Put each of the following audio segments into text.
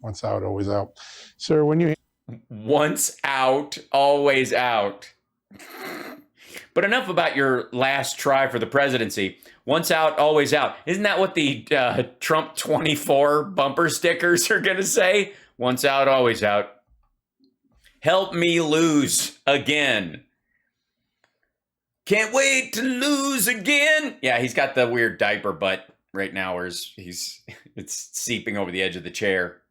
Once out, always out. Sir, when you... Once out, always out. But enough about your last try for the presidency. Once out, always out. Isn't that what the Trump 24 bumper stickers are going to say? Once out, always out. Help me lose again. Can't wait to lose again. Yeah, he's got the weird diaper butt right now where it's seeping over the edge of the chair.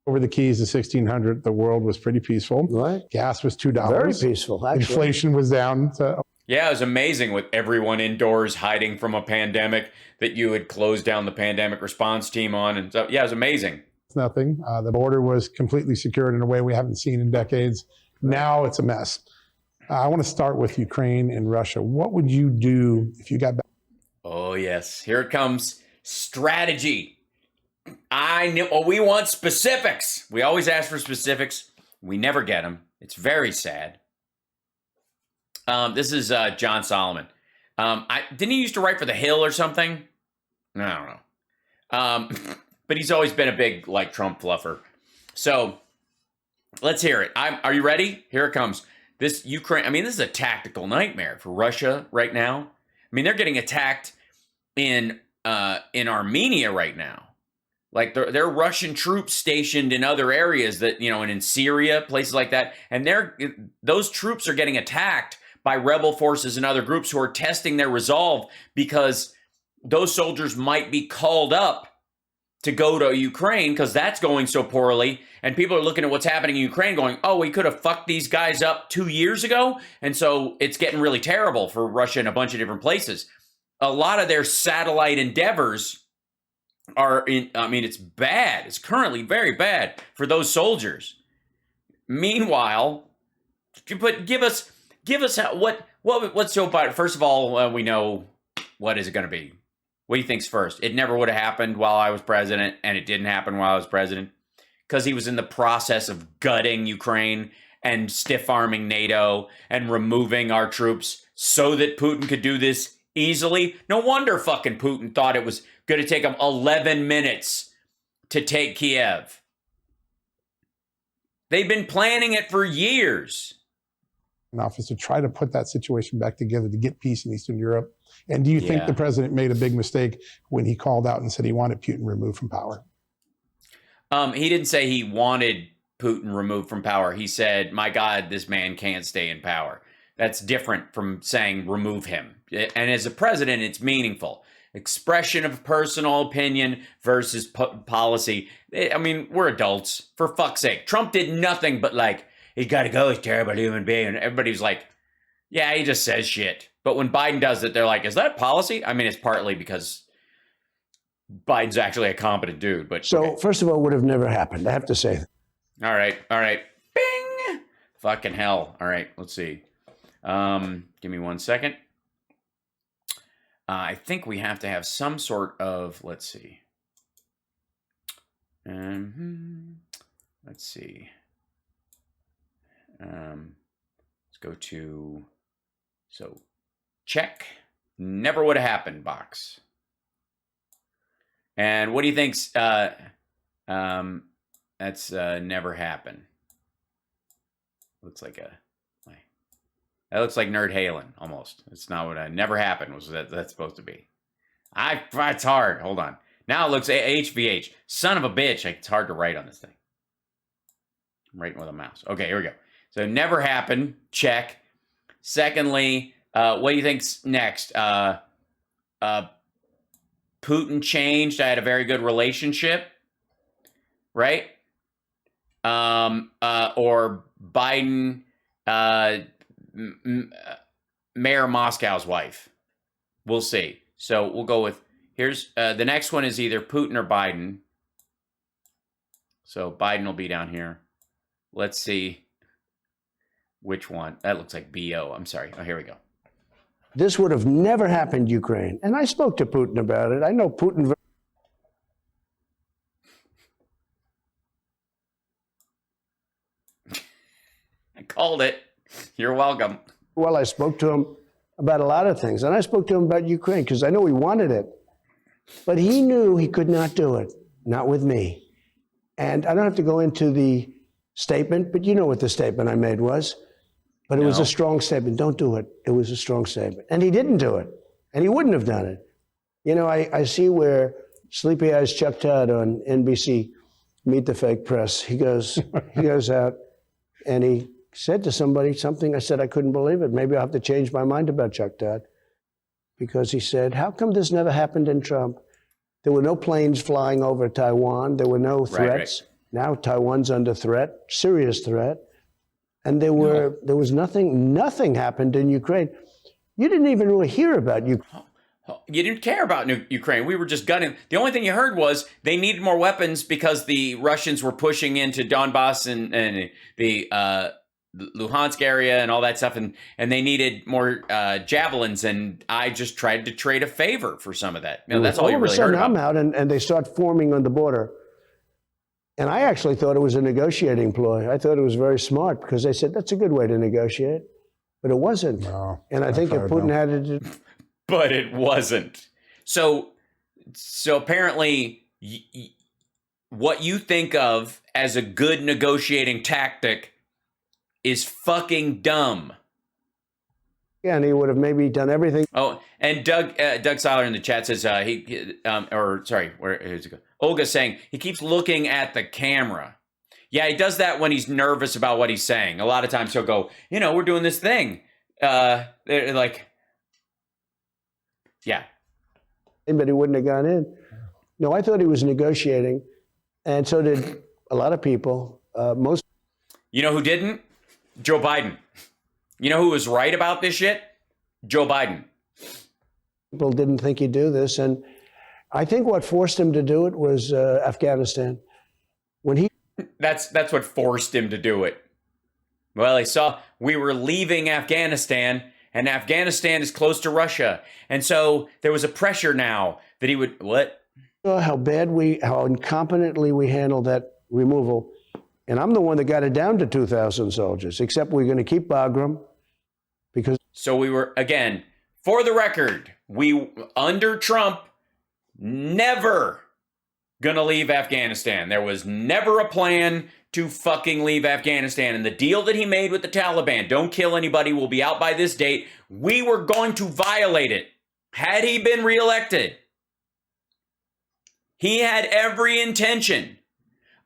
Over the keys to 1600, the world was pretty peaceful. Right. Gas was $2. Very peaceful, actually. Inflation was down to... Yeah, it was amazing with everyone indoors hiding from a pandemic that you had closed down the pandemic response team on. And so, yeah, it was amazing. Nothing. The border was completely secured in a way we haven't seen in decades. Now it's a mess. I want to start with Ukraine and Russia. What would you do if you got back? Oh, yes. Here it comes. Strategy. I know. Oh, we want specifics. We always ask for specifics. We never get them. It's very sad. This is John Solomon. Didn't he used to write for The Hill or something? I don't know. But he's always been a big, like, Trump fluffer. So let's hear it. Are you ready? Here it comes. This Ukraine, I mean, this is a tactical nightmare for Russia right now. I mean, they're getting attacked in Armenia right now. Like, they're Russian troops stationed in other areas that, you know, and in Syria, places like that. And those troops are getting attacked by rebel forces and other groups who are testing their resolve because those soldiers might be called up to go to Ukraine because that's going so poorly. And people are looking at what's happening in Ukraine going, oh, we could have fucked these guys up 2 years ago. And so it's getting really terrible for Russia in a bunch of different places. A lot of their satellite endeavors it's bad. It's currently very bad for those soldiers. Meanwhile, give us what's so bad. First of all, we know what is it going to be. What do you think's first? It never would have happened while I was president, and it didn't happen while I was president because he was in the process of gutting Ukraine and stiff-arming NATO and removing our troops so that Putin could do this easily. No wonder fucking Putin thought it was going to take him 11 minutes to take Kiev. They've been planning it for years. In office to try to put that situation back together to get peace in Eastern Europe. And do you think the president made a big mistake when he called out and said he wanted Putin removed from power? He didn't say he wanted Putin removed from power. He said, my God, this man can't stay in power. That's different from saying remove him. And as a president, it's meaningful. Expression of personal opinion versus policy. I mean, we're adults, for fuck's sake. Trump did nothing but like, he's got to go, he's a terrible human being. And everybody's like, yeah, he just says shit. But when Biden does it, they're like, is that policy? I mean, it's partly because Biden's actually a competent dude. But so, First of all, it would have never happened. I have to say. All right. Bing! Fucking hell. All right, let's see. Give me 1 second. I think we have to have some sort of, let's see. Let's see. Let's go to, check, never would have happened box. And what do you think's, that's never happened. Looks like that looks like Nerd Halen almost. It's not what never happened was that's supposed to be. It's hard. Hold on. Now it looks HVH. Son of a bitch. It's hard to write on this thing. I'm writing with a mouse. Okay, here we go. So never happened. Check. Secondly, what do you think's next? Putin changed. I had a very good relationship. Right? Or Biden, Mayor Moscow's wife. We'll see. So we'll go with, here's, the next one is either Putin or Biden. So Biden will be down here. Let's see which one. That looks like BO. I'm sorry. Oh, here we go. This would have never happened, Ukraine. And I spoke to Putin about it. I know Putin. I called it. You're welcome. Well, I spoke to him about a lot of things. And I spoke to him about Ukraine because I know he wanted it. But he knew he could not do it. Not with me. And I don't have to go into the statement, but you know what the statement I made was. But it was a strong statement. Don't do it. It was a strong statement. And he didn't do it. And he wouldn't have done it. You know, I see where Sleepy Eyes Chuck Todd on NBC, Meet the Fake Press, he goes out and he said to somebody something. I said, I couldn't believe it. Maybe I'll have to change my mind about Chuck Todd. Because he said, how come this never happened in Trump? There were no planes flying over Taiwan. There were no threats. Right. Now Taiwan's under threat, serious threat. And there was nothing happened in Ukraine. You didn't even really hear about Ukraine. You didn't care about Ukraine. We were just gunning. The only thing you heard was they needed more weapons because the Russians were pushing into Donbass and the Luhansk area and all that stuff, and they needed more javelins. And I just tried to trade a favor for some of that. You know, that's all you really heard about. I'm out, and they start forming on the border. And I actually thought it was a negotiating ploy. I thought it was very smart because they said that's a good way to negotiate, but it wasn't. No, and I think if Putin had it. But it wasn't. So apparently, what you think of as a good negotiating tactic is fucking dumb. Yeah, and he would have maybe done everything. Oh, and Doug Seiler in the chat says where's it go? Olga's saying he keeps looking at the camera. Yeah, he does that when he's nervous about what he's saying. A lot of times he'll go, we're doing this thing. Like. Yeah. But he wouldn't have gone in. No, I thought he was negotiating, and so did a lot of people. Most. You know who didn't? Joe Biden. You know who was right about this shit? Joe Biden. People didn't think he'd do this, and I think what forced him to do it was Afghanistan. That's what forced him to do it. Well, he saw we were leaving Afghanistan. And Afghanistan is close to Russia. And so there was a pressure now that he would, what? How incompetently we handled that removal. And I'm the one that got it down to 2,000 soldiers, except we're going to keep Bagram because. So we were, again, for the record, we, under Trump, never going to leave Afghanistan. There was never a plan to fucking leave Afghanistan. And the deal that he made with the Taliban, don't kill anybody, will be out by this date. We were going to violate it. Had he been reelected, he had every intention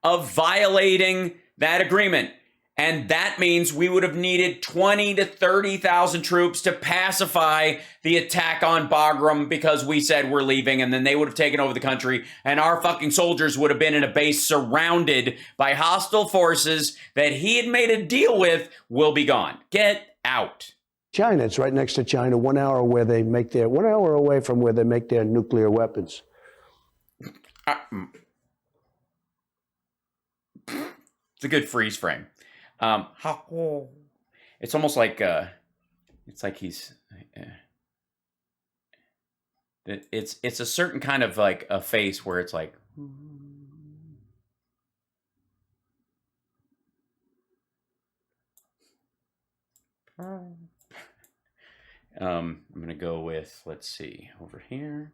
of violating that agreement. And that means we would have needed 20 to 30,000 troops to pacify the attack on Bagram because we said we're leaving, and then they would have taken over the country, and our fucking soldiers would have been in a base surrounded by hostile forces that he had made a deal with will be gone. Get out. China, it's right next to China, 1 hour away from where they make their nuclear weapons. It's a good freeze frame. It's almost like he's it's a certain kind of like a face where it's like I'm gonna go with, let's see, over here,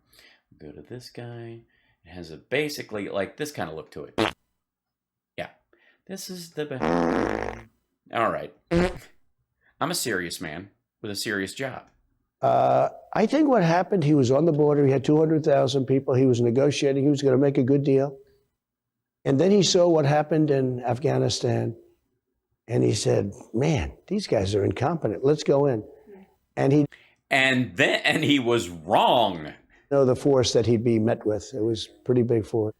go to this guy. It has a basically like this kind of look to it. This is the best. All right. I'm a serious man with a serious job. I think what happened, he was on the border. He had 200,000 people. He was negotiating. He was going to make a good deal. And then he saw what happened in Afghanistan. And he said, man, these guys are incompetent. Let's go in. And he was wrong. The force that he'd be met with. It was pretty big force.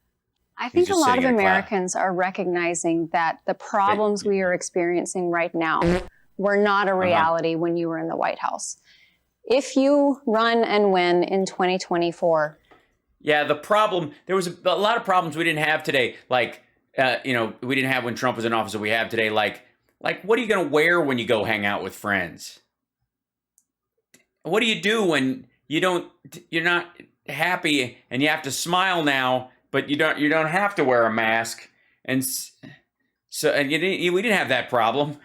I think a lot of Americans are recognizing that the problems we are experiencing right now were not a reality when you were in the White House. If you run and win in 2024. Yeah, the problem, there was a lot of problems we didn't have today. Like, we didn't have when Trump was in office that we have today. Like, what are you going to wear when you go hang out with friends? What do you do when you're not happy and you have to smile now? But you don't have to wear a mask, and so we didn't have that problem.